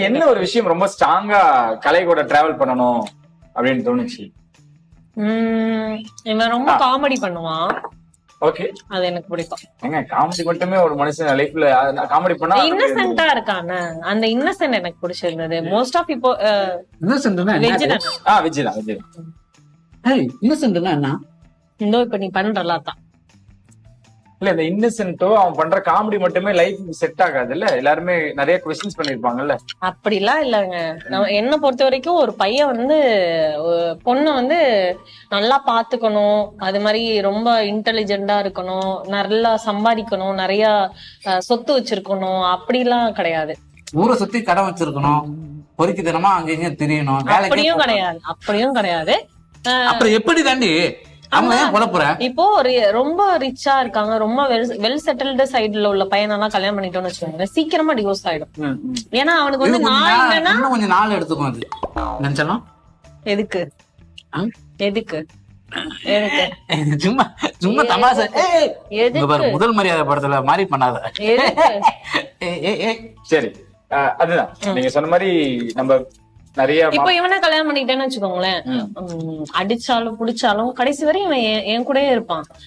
என்ன ஒரு விஷயம் ரொம்ப ஸ்ட்ராங்கா கலை கூட டிராவல் பண்ணணும் அப்படின்னு தோணுச்சு? இவன் ரொம்ப காமெடி பண்ணுவான். ஓகே, அது எனக்கு பிடிக்கும். ஏங்க காமெடி மட்டுமே ஒரு மனுஷன் லைஃப்ல காமெடி பண்ணா இன்னசென்ட்டா இருக்கானே, அந்த இன்னசென்ட் எனக்கு பிடிச்சிருந்தது. மோஸ்ட் ஆஃப் இப்போ இன்னசென்ட்னா வெஜ் என்ன? விஜய் தான் விஜய். ஏய், இன்னசென்ட்னா என்ன? இதோ இப்ப நீ பண்றலா தான். இல்ல இந்த இன்னசென்ட்டோ அவன் பண்ற காமெடி மட்டுமே லைஃப் செட் ஆகாது இல்ல, எல்லாருமே நிறைய கொஸ்டின்ஸ் பண்ணிருப்பாங்கல்ல. அப்படிலாம் இல்லங்க. என்ன பொறுத்த வரைக்கும் ஒரு பையன் வந்து பொண்ணை வந்து நல்லா பாத்துக்கணும், அது மாதிரி ரொம்ப இன்டெலிஜென்டா இருக்கணும், நல்லா சம்பாதிக்கணும், நிறைய சொத்து வச்சிருக்கணும், அப்படிலாம் கிடையாது. ஊரை சுத்தி கடை வச்சிருக்கணும், பொறுக்கி தினமா அங்க இங்க தெரியணும், அப்படியும் கிடையாது, அப்படியும் கிடையாது. அப்புறம் எப்படி தாண்டி அவங்க ஏன் குழப்புற? இப்போ ரொம்ப ரிச்சா இருக்காங்க, ரொம்ப வெல் செட்டில்டு சைடுல உள்ள பையனெல்லாம் கல்யாணம் பண்ணிட்டோம்னு வச்சுக்கோங்க, சீக்கிரமா டிவோர்ஸ் ஆயிடும். ஏன்னா அவனுக்கு வந்து இன்னும் கொஞ்சம் நாள் எடுத்துக்கும் அது. நினைச்சாலும் எதுக்கு எதுக்கு எதுக்கு சும்மா சும்மா தமாசை. எதுக்கு முதல் மரியாதை படத்துல மாதிரி பண்ணாத. எதுக்கு சரி, அதுதான் நீங்க சொன்ன மாதிரி நம்ம நிறைய இப்ப இவனை கல்யாணம் பண்ணிக்கிட்டேன்னு வச்சுக்கோங்களேன், அடிச்சாலும் புடிச்சாலும் கடைசி வரை இவன் என் கூடயே இருப்பான்.